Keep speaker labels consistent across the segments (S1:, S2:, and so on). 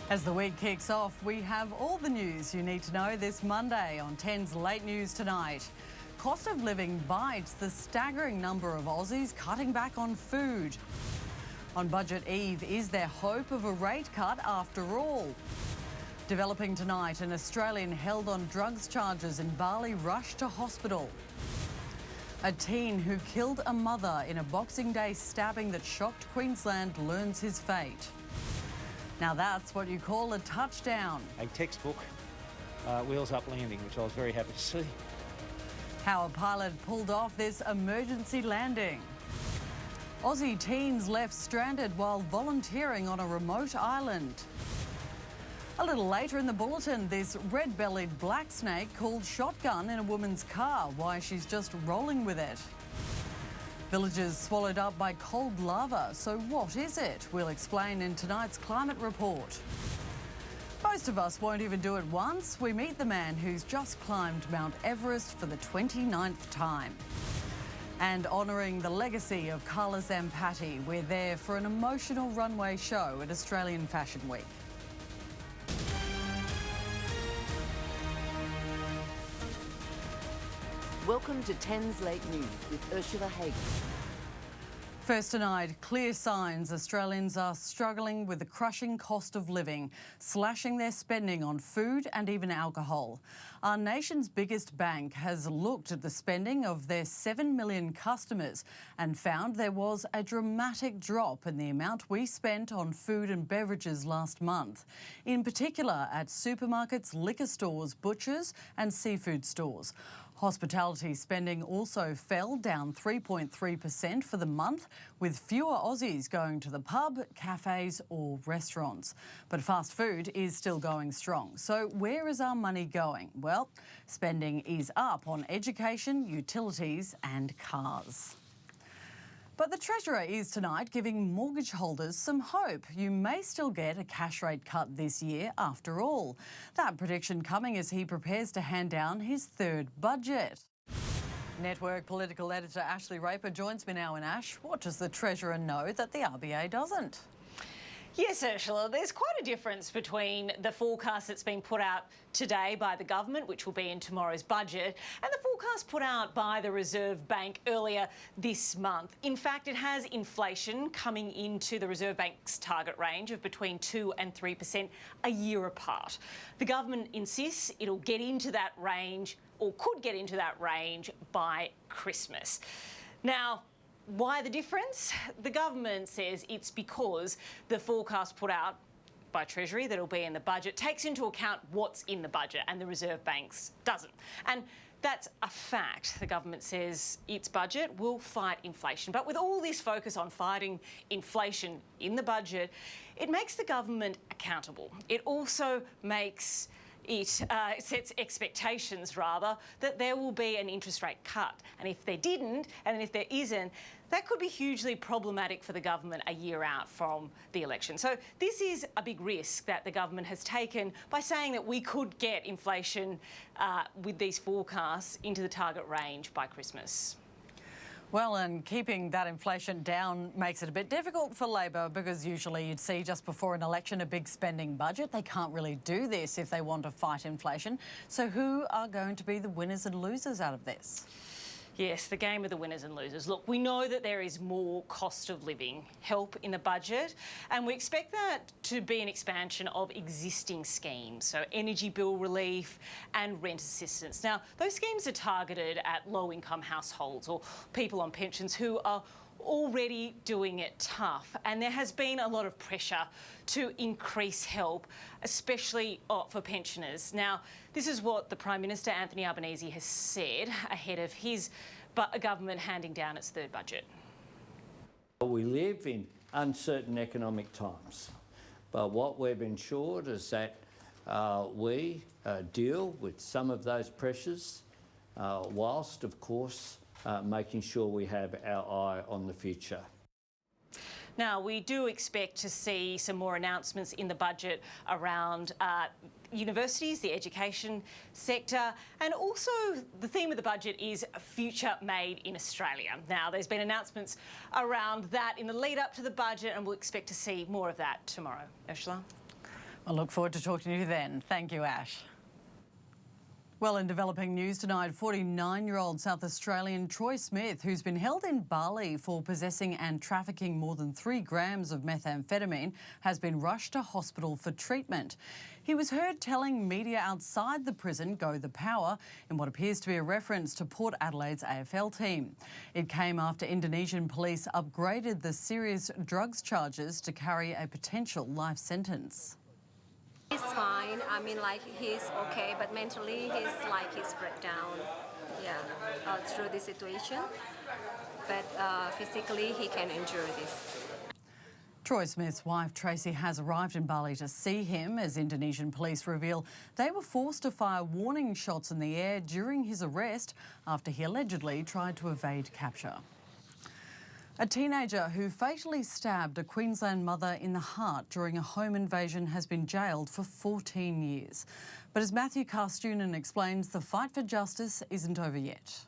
S1: As the week kicks off, we have all the news you need to know this Monday on 10's Late News Tonight. Cost of living bites the staggering number of Aussies cutting back on food. On Budget Eve, is there hope of a rate cut after all? Developing tonight, an Australian held on drugs charges in Bali rushed to hospital. A teen who killed a mother in a Boxing Day stabbing that shocked Queensland learns his fate. Now that's what you call a touchdown.
S2: A textbook wheels up landing, which I was very happy to see.
S1: How a pilot pulled off this emergency landing. Aussie teens left stranded while volunteering on a remote island. A little later in the bulletin, this red-bellied black snake called shotgun in a woman's car. Why she's just rolling with it. Villages swallowed up by cold lava. So what is it? We'll explain in tonight's climate report. Most of us won't even do it once. We meet the man who's just climbed Mount Everest for the 29th time. And honouring the legacy of Carla Zampatti, we're there for an emotional runway show at Australian Fashion Week.
S3: Welcome to 10's Late News with Ursula Heger.
S1: First tonight, clear signs Australians are struggling with the crushing cost of living, slashing their spending on food and even alcohol. Our nation's biggest bank has looked at the spending of their 7 million customers and found there was a dramatic drop in the amount we spent on food and beverages last month, in particular at supermarkets, liquor stores, butchers and seafood stores. Hospitality spending also fell, down 3.3% for the month, with fewer Aussies going to the pub, cafes or restaurants. But fast food is still going strong. So where is our money going? Well, spending is up on education, utilities and cars. But the Treasurer is tonight giving mortgage holders some hope. You may still get a cash rate cut this year after all. That prediction coming as he prepares to hand down his third budget. Network political editor Ashley Raper joins me now. And Ash, what does the Treasurer know that the RBA doesn't?
S4: Yes, Ursula, there's quite a difference between the forecast that's been put out today by the government, which will be in tomorrow's budget, and the forecast put out by the Reserve Bank earlier this month. In fact, it has inflation coming into the Reserve Bank's target range of between 2 and 3% a year apart. The government insists it'll get into that range, or could get into that range, by Christmas. Now, why the difference? The government says it's because the forecast put out by Treasury that'll be in the budget takes into account what's in the budget and the Reserve Bank's doesn't. And that's a fact. The government says its budget will fight inflation. But with all this focus on fighting inflation in the budget, it makes the government accountable. It also makes it sets expectations, rather, that there will be an interest rate cut. And if there didn't, and if there isn't, that could be hugely problematic for the government a year out from the election. So this is a big risk that the government has taken by saying that we could get inflation with these forecasts into the target range by Christmas.
S1: Well, and keeping that inflation down makes it a bit difficult for Labor, because usually you'd see just before an election a big spending budget. They can't really do this if they want to fight inflation. So who are going to be the winners and losers out of this?
S4: Yes, the game of the winners and losers. Look, we know that there is more cost of living help in the budget, and we expect that to be an expansion of existing schemes, so energy bill relief and rent assistance. Now, those schemes are targeted at low-income households or people on pensions who are already doing it tough, and there has been a lot of pressure to increase help, especially for pensioners. Now, this is what the Prime Minister Anthony Albanese has said ahead of his government handing down its third budget.
S5: We live in uncertain economic times, but what we've ensured is that we deal with some of those pressures whilst, of course, making sure we have our eye on the future.
S4: Now, we do expect to see some more announcements in the budget around universities, the education sector, and also the theme of the budget is Future Made in Australia. Now, there's been announcements around that in the lead up to the budget, and we'll expect to see more of that tomorrow. Ursula?
S1: I look forward to talking to you then. Thank you, Ash. Well, in developing news tonight, 49-year-old South Australian Troy Smith, who's been held in Bali for possessing and trafficking more than 3 grams of methamphetamine, has been rushed to hospital for treatment. He was heard telling media outside the prison, "Go the power," in what appears to be a reference to Port Adelaide's AFL team. It came after Indonesian police upgraded the serious drugs charges to carry a potential life sentence.
S6: He's fine. I mean, like, he's okay, but mentally he's breakdown. Yeah, through this situation. But physically, he can endure this.
S1: Troy Smith's wife, Tracy, has arrived in Bali to see him as Indonesian police reveal they were forced to fire warning shots in the air during his arrest after he allegedly tried to evade capture. A teenager who fatally stabbed a Queensland mother in the heart during a home invasion has been jailed for 14 years. But as Matthew Carstoonan explains, the fight for justice isn't over yet.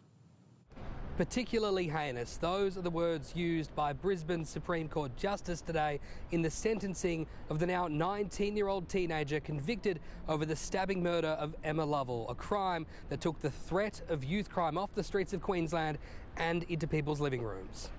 S7: Particularly heinous, those are the words used by Brisbane Supreme Court Justice today in the sentencing of the now 19-year-old teenager convicted over the stabbing murder of Emma Lovel, a crime that took the threat of youth crime off the streets of Queensland and into people's living rooms.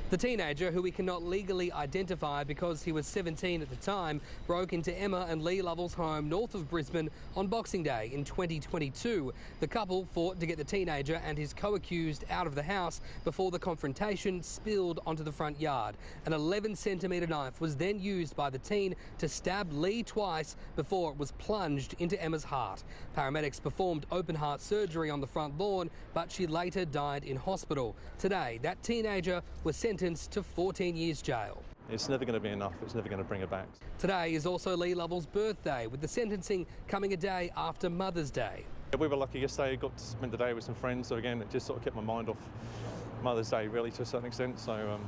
S7: The teenager, who we cannot legally identify because he was 17 at the time, broke into Emma and Lee Lovel's home north of Brisbane on Boxing Day in 2022. The couple fought to get the teenager and his co-accused out of the house before the confrontation spilled onto the front yard. An 11-centimetre knife was then used by the teen to stab Lee twice before it was plunged into Emma's heart. Paramedics performed open heart surgery on the front lawn, but she later died in hospital. Today, that teenager was sentenced to 14 years jail.
S8: It's never going to be enough. It's never going to bring her back.
S7: Today is also Lee Lovel's birthday, with the sentencing coming a day after Mother's Day.
S8: We were lucky yesterday, got to spend the day with some friends, so again, it just sort of kept my mind off Mother's Day, really, to a certain extent. So,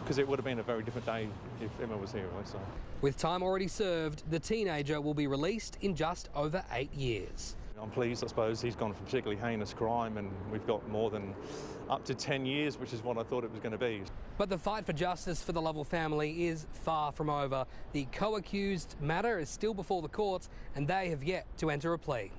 S8: because it would have been a very different day if Emma was here, really. So.
S7: With time already served, the teenager will be released in just over 8 years.
S8: I'm pleased, I suppose. He's gone from particularly heinous crime, and we've got more than up to 10 years, which is what I thought it was going to be.
S7: But the fight for justice for the Lovel family is far from over. The co-accused matter is still before the courts, and they have yet to enter a plea.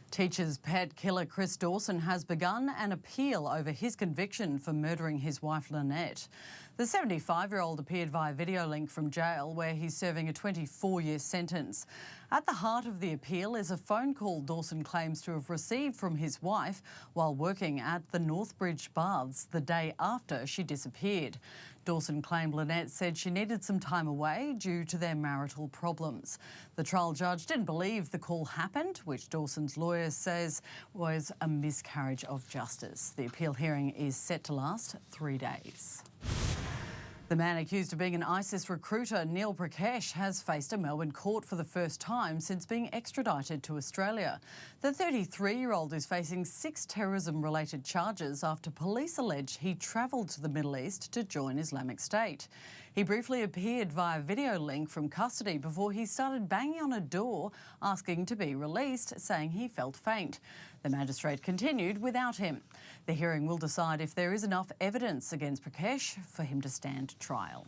S1: Teacher's pet killer Chris Dawson has begun an appeal over his conviction for murdering his wife Lynette. The 75-year-old appeared via video link from jail, where he's serving a 24-year sentence. At the heart of the appeal is a phone call Dawson claims to have received from his wife while working at the Northbridge Baths the day after she disappeared. Dawson claimed Lynette said she needed some time away due to their marital problems. The trial judge didn't believe the call happened, which Dawson's lawyer says was a miscarriage of justice. The appeal hearing is set to last 3 days. The man accused of being an ISIS recruiter, Neil Prakash, has faced a Melbourne court for the first time since being extradited to Australia. The 33-year-old is facing 6 terrorism-related charges after police allege he travelled to the Middle East to join Islamic State. He briefly appeared via video link from custody before he started banging on a door asking to be released, saying he felt faint. The magistrate continued without him. The hearing will decide if there is enough evidence against Pesh for him to stand trial.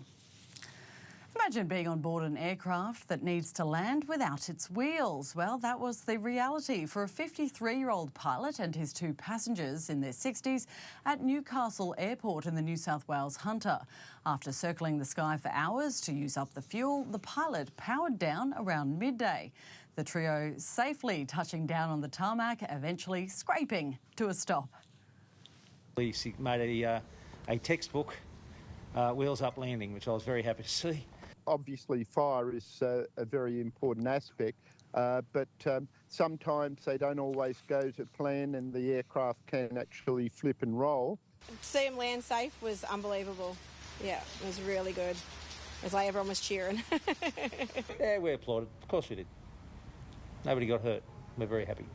S1: Imagine being on board an aircraft that needs to land without its wheels. Well, that was the reality for a 53-year-old pilot and his 2 passengers in their 60s at Newcastle Airport in the New South Wales Hunter. After circling the sky for hours to use up the fuel, the pilot powered down around midday. The trio safely touching down on the tarmac, eventually scraping to a stop.
S2: We made a textbook wheels up landing, which I was very happy to see.
S9: Obviously, fire is a very important aspect, but sometimes they don't always go to plan and the aircraft can actually flip and roll.
S10: To see them land safe was unbelievable. Yeah, it was really good. It was like everyone was cheering.
S2: Yeah, we applauded. Of course we did. Nobody got hurt. We're very happy.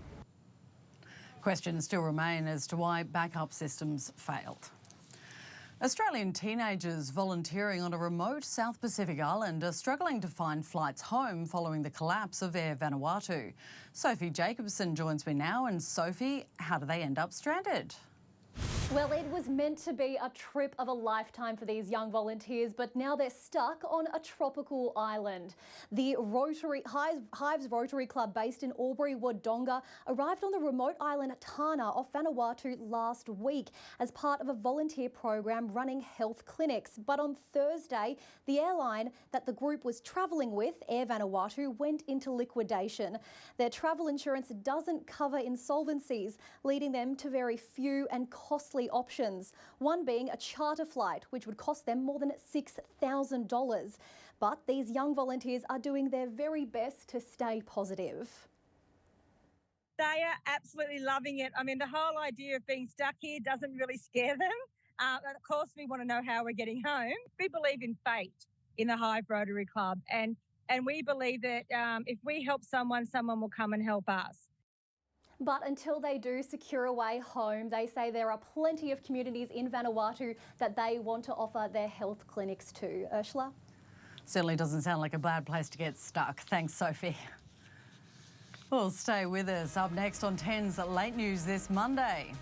S1: Questions still remain as to why backup systems failed. Australian teenagers volunteering on a remote South Pacific island are struggling to find flights home following the collapse of Air Vanuatu. Sophie Jacobson joins me now. And Sophie, how do they end up stranded?
S11: Well, it was meant to be a trip of a lifetime for these young volunteers, but now they're stuck on a tropical island. The Rotary Hives Rotary Club, based in Albury, Wodonga, arrived on the remote island Tana off Vanuatu last week as part of a volunteer program running health clinics. But on Thursday, the airline that the group was travelling with, Air Vanuatu, went into liquidation. Their travel insurance doesn't cover insolvencies, leading them to very few and costly options, one being a charter flight, which would cost them more than $6,000. But these young volunteers are doing their very best to stay positive.
S12: They are absolutely loving it. I mean, the whole idea of being stuck here doesn't really scare them. And of course, we want to know how we're getting home. We believe in fate in the Hive Rotary Club, and we believe that if we help someone, someone will come and help us.
S11: But until they do secure a way home, they say there are plenty of communities in Vanuatu that they want to offer their health clinics to. Ursula?
S1: Certainly doesn't sound like a bad place to get stuck. Thanks, Sophie. Well, stay with us. Up next on 10's Late News this Monday.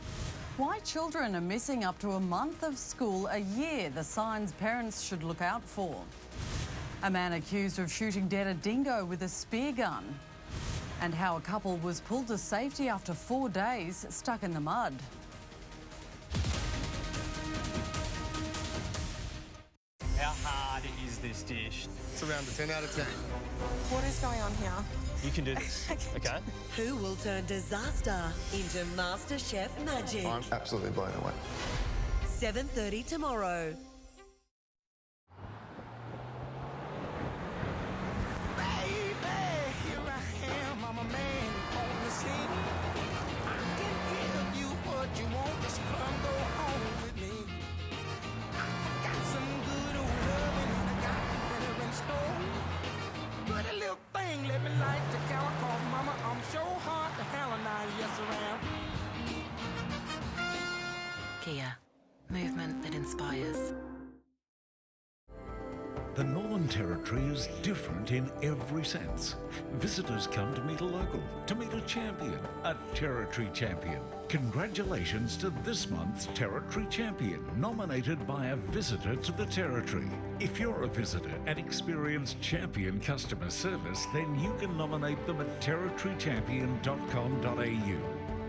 S1: Why children are missing up to a month of school a year, the signs parents should look out for. A man accused of shooting dead a dingo with a spear gun. And how a couple was pulled to safety after 4 days stuck in the mud.
S13: How hard is this dish?
S14: It's around a 10 out of 10.
S15: What is going on here?
S13: You can do this, okay?
S16: Who will turn disaster into Master Chef magic?
S14: I'm absolutely blown away.
S16: 7:30 tomorrow.
S17: Kia, movement that inspires.
S18: The Northern Territory is different in every sense. Visitors come to meet a local, to meet a champion, a Territory champion. Congratulations to this month's Territory champion, nominated by a visitor to the Territory. If you're a visitor and experience champion customer service, then you can nominate them at territorychampion.com.au.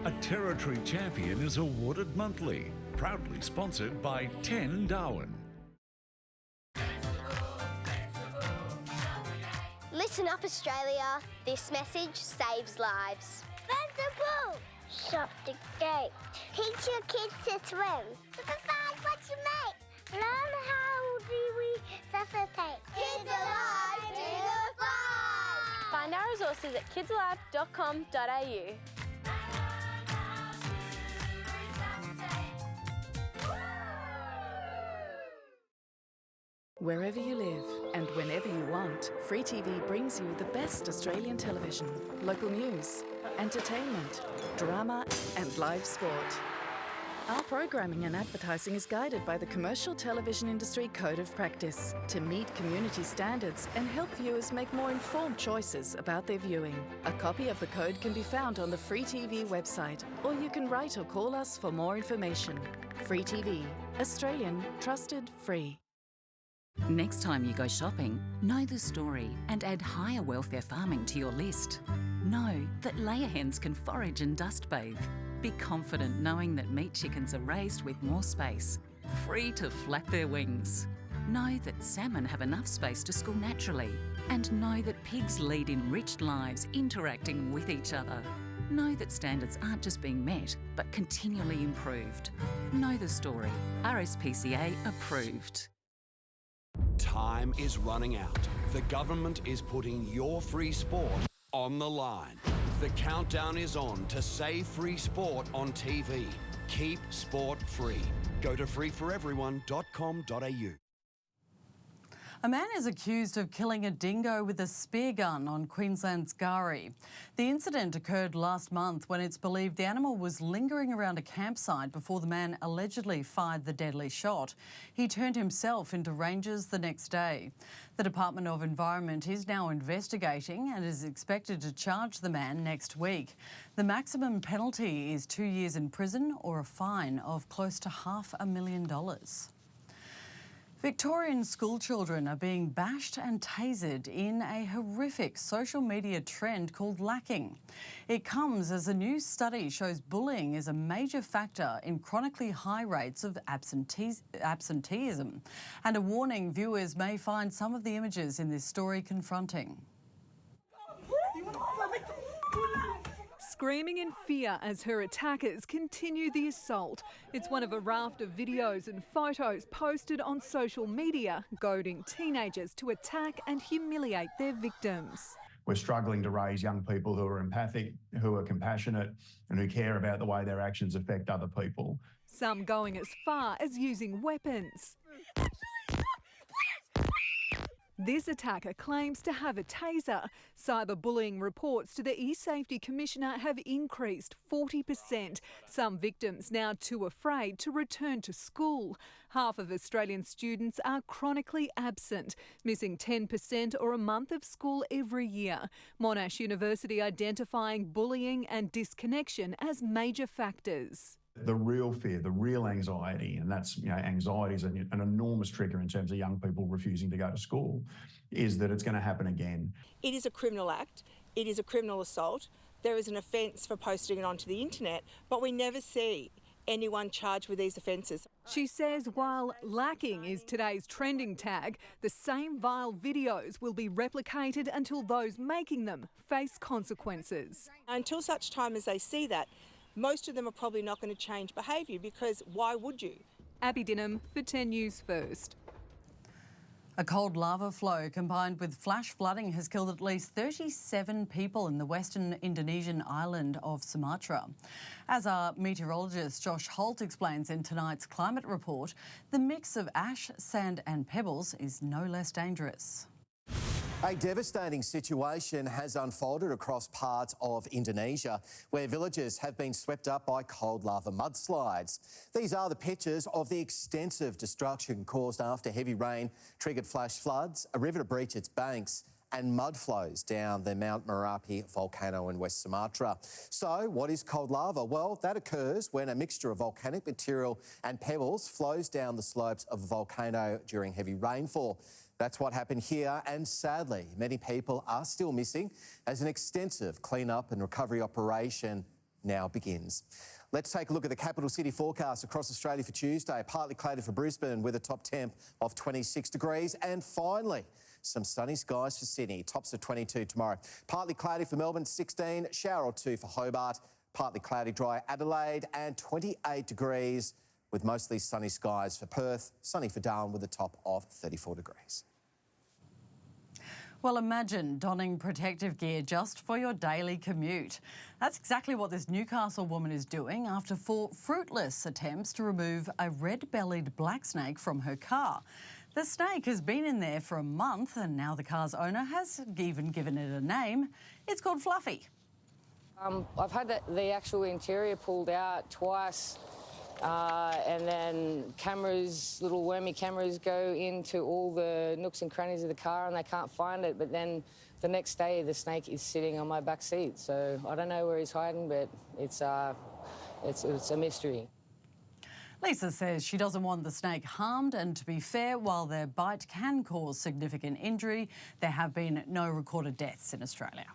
S18: A Territory champion is awarded monthly, proudly sponsored by 10 Darwin.
S19: Listen up, Australia. This message saves lives. Bend the boat. Shop the gate. Teach your kids to swim. Decide what you make. Learn how do we resuscitate. Kids Alive, do the fly.
S10: Find our resources at kidsalive.com.au.
S20: Wherever you live and whenever you want, Free TV brings you the best Australian television, local news, entertainment, drama and live sport. Our programming and advertising is guided by the Commercial Television Industry Code of Practice to meet community standards and help viewers make more informed choices about their viewing. A copy of the code can be found on the Free TV website, or you can write or call us for more information. Free TV, Australian, trusted, free.
S17: Next time you go shopping, know the story and add higher welfare farming to your list. Know that layer hens can forage and dust bathe. Be confident knowing that meat chickens are raised with more space, free to flap their wings. Know that salmon have enough space to school naturally. And know that pigs lead enriched lives interacting with each other. Know that standards aren't just being met, but continually improved. Know the story. RSPCA approved.
S21: Time is running out. The government is putting your free sport on the line. The countdown is on to save free sport on TV. Keep sport free. Go to freeforeveryone.com.au.
S1: A man is accused of killing a dingo with a spear gun on Queensland's Gari. The incident occurred last month when it's believed the animal was lingering around a campsite before the man allegedly fired the deadly shot. He turned himself into rangers the next day. The Department of Environment is now investigating and is expected to charge the man next week. The maximum penalty is 2 years in prison or a fine of close to $500,000. Victorian schoolchildren are being bashed and tasered in a horrific social media trend called lacking. It comes as a new study shows bullying is a major factor in chronically high rates of absenteeism. And a warning, viewers may find some of the images in this story confronting.
S3: Screaming in fear as her attackers continue the assault. It's one of a raft of videos and photos posted on social media, goading teenagers to attack and humiliate their victims.
S22: We're struggling to raise young people who are empathic, who are compassionate and who care about the way their actions affect other people.
S3: Some going as far as using weapons. This attacker claims to have a taser. Cyberbullying reports to the eSafety Commissioner have increased 40%. Some victims now too afraid to return to school. Half of Australian students are chronically absent, missing 10% or a month of school every year. Monash University identifying bullying and disconnection as major factors.
S22: The real fear, the real anxiety, and that's, anxiety is an enormous trigger in terms of young people refusing to go to school, is that it's going to happen again.
S10: It is a criminal act. It is a criminal assault. There is an offence for posting it onto the internet, but we never see anyone charged with these offences.
S3: She says while lacking is today's trending tag, the same vile videos will be replicated until those making them face consequences.
S10: Until such time as they see that, most of them are probably not going to change behaviour, because why would you?
S3: Abby Dinham for 10 News First.
S1: A cold lava flow combined with flash flooding has killed at least 37 people in the western Indonesian island of Sumatra. As our meteorologist Josh Holt explains in tonight's climate report, the mix of ash, sand and pebbles is no less dangerous.
S23: A devastating situation has unfolded across parts of Indonesia, where villages have been swept up by cold lava mudslides. These are the pictures of the extensive destruction caused after heavy rain triggered flash floods, a river to breach its banks and mud flows down the Mount Merapi volcano in West Sumatra. So what is cold lava? Well, that occurs when a mixture of volcanic material and pebbles flows down the slopes of a volcano during heavy rainfall. That's what happened here, and sadly, many people are still missing as an extensive clean-up and recovery operation now begins. Let's take a look at the capital city forecast across Australia for Tuesday. Partly cloudy for Brisbane with a top temp of 26 degrees. And finally, some sunny skies for Sydney, tops of 22 tomorrow. Partly cloudy for Melbourne, 16, shower or two for Hobart. Partly cloudy, dry Adelaide, and 28 degrees with mostly sunny skies for Perth. Sunny for Darwin with a top of 34 degrees.
S1: Well, imagine donning protective gear just for your daily commute. That's exactly what this Newcastle woman is doing after 4 fruitless attempts to remove a red-bellied black snake from her car. The snake has been in there for a month and now the car's owner has even given it a name. It's called Fluffy.
S24: I've had the actual interior pulled out twice. And then cameras, little wormy cameras go into all the nooks and crannies of the car and they can't find it. But then the next day, the snake is sitting on my back seat. So I don't know where he's hiding, but it's a mystery.
S1: Lisa says she doesn't want the snake harmed, and to be fair, while their bite can cause significant injury, there have been no recorded deaths in Australia.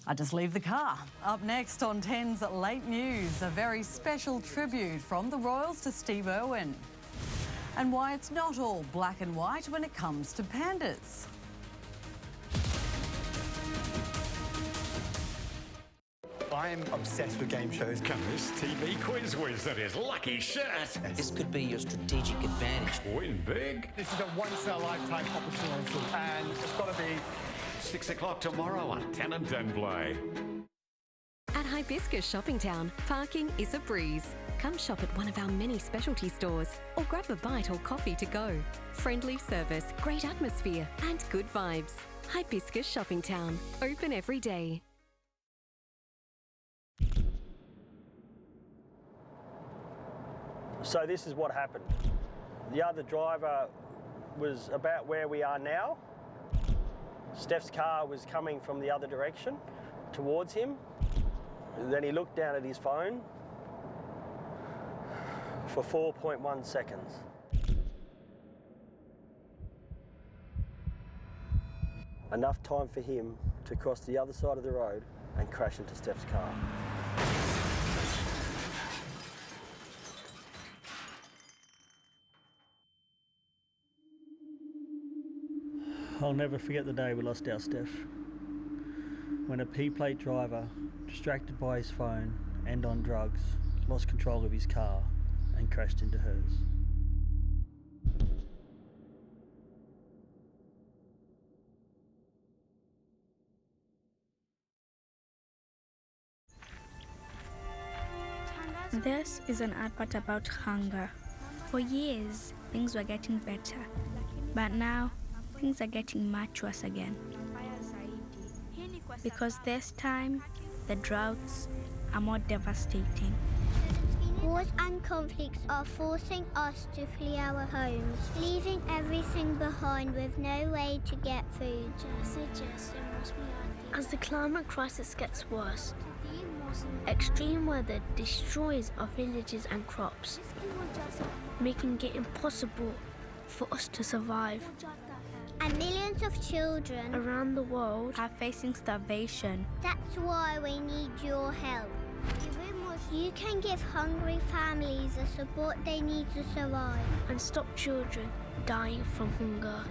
S1: I just leave the car. Up next on 10's Late News, a very special tribute from the Royals to Steve Irwin. And why it's not all black and white when it comes to pandas.
S25: I am obsessed with game shows.
S18: Can this TV quiz wizard his lucky shirt?
S26: This could be your strategic advantage.
S18: Win big.
S25: This is a once-in-a-lifetime opportunity, and it's got to be
S18: 6 o'clock tomorrow on 10 and 10 Play.
S27: At Hibiscus Shopping Town, parking is a breeze.
S4: Come shop at one of our many specialty stores or grab a bite or coffee to go. Friendly service, great atmosphere and good vibes. Hibiscus Shopping Town. Open every day.
S5: So this is what happened. The other driver was about where we are now. Steph's car was coming from the other direction towards him. Then he looked down at his phone for 4.1 seconds. Enough time for him to cross the other side of the road and crash into Steph's car. I'll never forget the day we lost our Steph. When a P-plate driver, distracted by his phone and on drugs, lost control of his car and crashed into hers.
S6: This is an advert about hunger. For years, things were getting better, but now things are getting much worse again. Because this time, the droughts are more devastating.
S19: Wars and conflicts are forcing us to flee our homes, leaving everything behind with no way to get food.
S7: As the climate crisis gets worse, extreme weather destroys our villages and crops, making it impossible for us to survive.
S19: And millions of children
S7: around the world
S6: are facing starvation.
S19: That's why we need your help. You can give hungry families the support they need to survive.
S7: And stop children dying from hunger.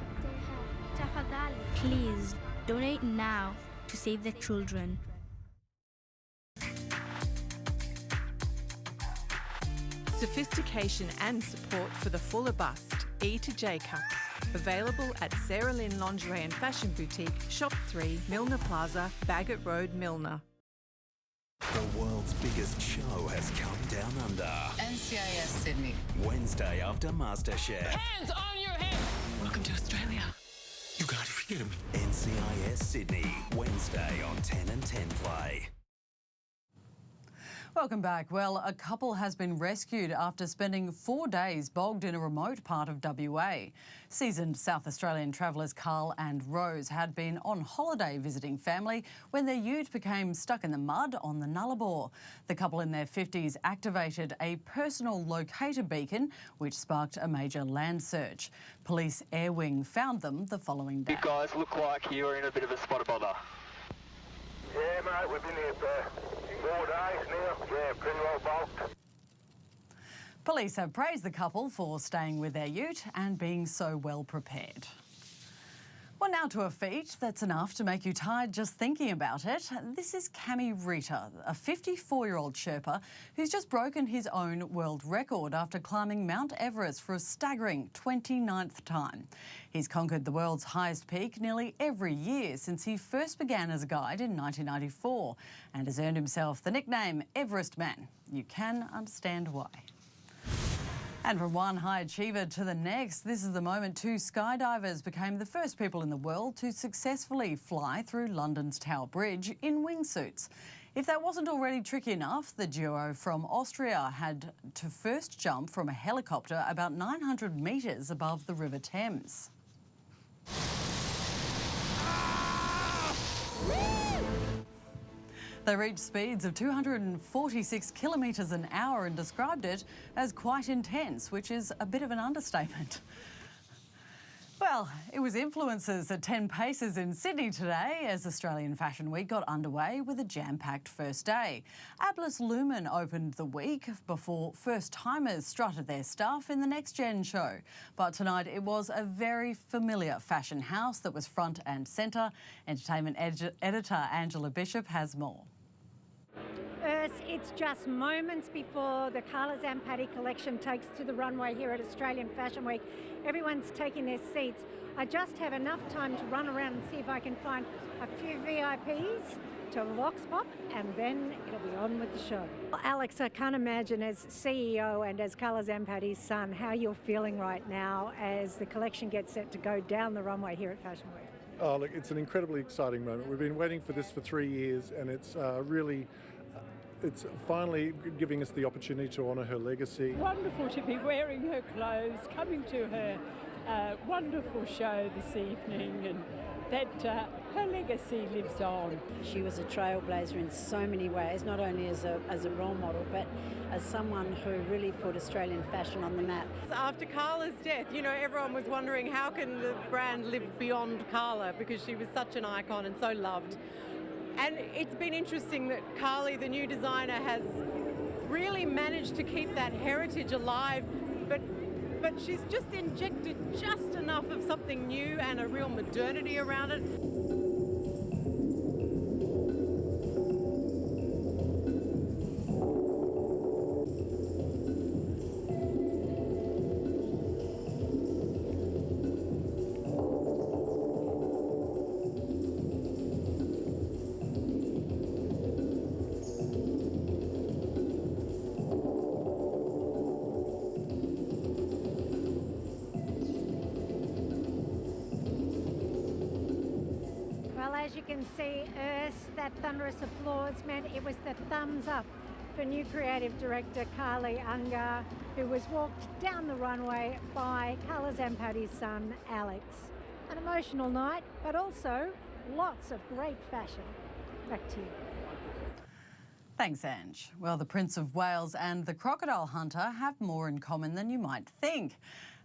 S6: Please, donate now to save the children.
S8: Sophistication and support for the fuller bust, E to J cups. Available at Sarah Lynn Lingerie and Fashion Boutique, Shop 3, Milner Plaza, Bagot Road, Milner.
S9: The world's biggest show has come down under.
S27: NCIS Sydney.
S9: Wednesday after MasterChef.
S27: Hands on your head! Welcome to Australia.
S9: You gotta forgive me. NCIS Sydney. Wednesday on 10 and 10 Play.
S1: Welcome back. Well, a couple has been rescued after spending 4 days bogged in a remote part of WA. Seasoned South Australian travellers Carl and Rose had been on holiday visiting family when their ute became stuck in the mud on the Nullarbor. The couple in their 50s activated a personal locator beacon, which sparked a major land search. Police Air Wing found them the following day.
S28: You guys look like you're in a bit of a spot of bother.
S29: Yeah, mate, we've been here for 4 days now. Yeah, pretty well bulked.
S1: Police have praised the couple for staying with their ute and being so well prepared. Well, now to a feat that's enough to make you tired just thinking about it. This is Cami Rita, a 54-year-old Sherpa who's just broken his own world record after climbing Mount Everest for a staggering 29th time. He's conquered the world's highest peak nearly every year since he first began as a guide in 1994 and has earned himself the nickname Everest Man. You can understand why. And from one high achiever to the next, this is the moment two skydivers became the first people in the world to successfully fly through London's Tower Bridge in wingsuits. If that wasn't already tricky enough, the duo from Austria had to first jump from a helicopter about 900 metres above the River Thames. They reached speeds of 246 kilometres an hour and described it as quite intense, which is a bit of an understatement. Well, it was influencers at 10 Paces in Sydney today as Australian Fashion Week got underway with a jam-packed first day. Atlas Lumen opened the week before first-timers strutted their stuff in the Next Gen show. But tonight it was a very familiar fashion house that was front and centre. Entertainment editor Angela Bishop has more.
S2: It's just moments before the Carla Zampatti collection takes to the runway here at Australian Fashion Week. Everyone's taking their seats. I just have enough time to run around and see if I can find a few VIPs to Vox Pop, and then it'll be on with the show. Well, Alex, I can't imagine as CEO and as Carla Zampatti's son how you're feeling right now as the collection gets set to go down the runway here at Fashion Week.
S11: Oh, look, it's an incredibly exciting moment. We've been waiting for this for 3 years, and it's it's finally giving us the opportunity to honour her legacy.
S12: Wonderful to be wearing her clothes, coming to her wonderful show this evening, and that her legacy lives on.
S13: She was a trailblazer in so many ways, not only as a role model, but as someone who really put Australian fashion on the map.
S14: After Carla's death, you know, everyone was wondering how can the brand live beyond Carla, because she was such an icon and so loved. And it's been interesting that Carly, the new designer, has really managed to keep that heritage alive, but she's just injected just enough of something new and a real modernity around it.
S2: As you can see, that thunderous applause meant it was the thumbs up for new creative director Carly Unger, who was walked down the runway by Carla Zampatti's son, Alex. An emotional night, but also lots of great fashion. Back to you.
S1: Thanks, Ange. Well, the Prince of Wales and the crocodile hunter have more in common than you might think.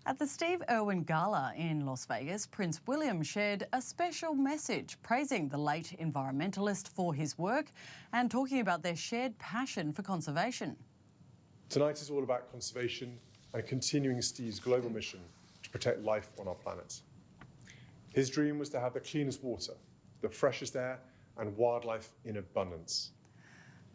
S1: At the Steve Irwin Gala in Las Vegas, Prince William shared a special message praising the late environmentalist for his work and talking about their shared passion for conservation.
S15: Tonight is all about conservation and continuing Steve's global mission to protect life on our planet. His dream was to have the cleanest water, the freshest air, and wildlife in abundance.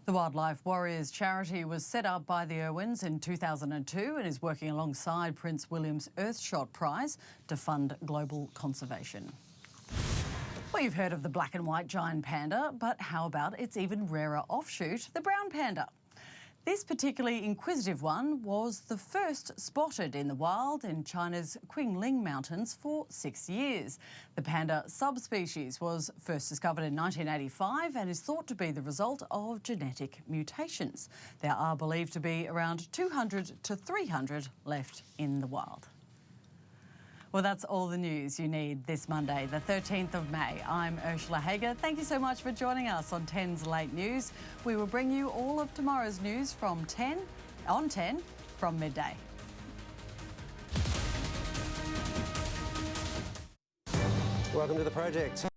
S1: The Wildlife Warriors charity was set up by the Irwins in 2002 and is working alongside Prince William's Earthshot Prize to fund global conservation. Well, you've heard of the black and white giant panda, but how about its even rarer offshoot, the brown panda? This particularly inquisitive one was the first spotted in the wild in China's Qingling Mountains for 6 years. The panda subspecies was first discovered in 1985 and is thought to be the result of genetic mutations. There are believed to be around 200 to 300 left in the wild. Well, that's all the news you need this Monday, the 13th of May. I'm Ursula Heger. Thank you so much for joining us on 10's Late News. We will bring you all of tomorrow's news from 10 from midday.
S16: Welcome to the project.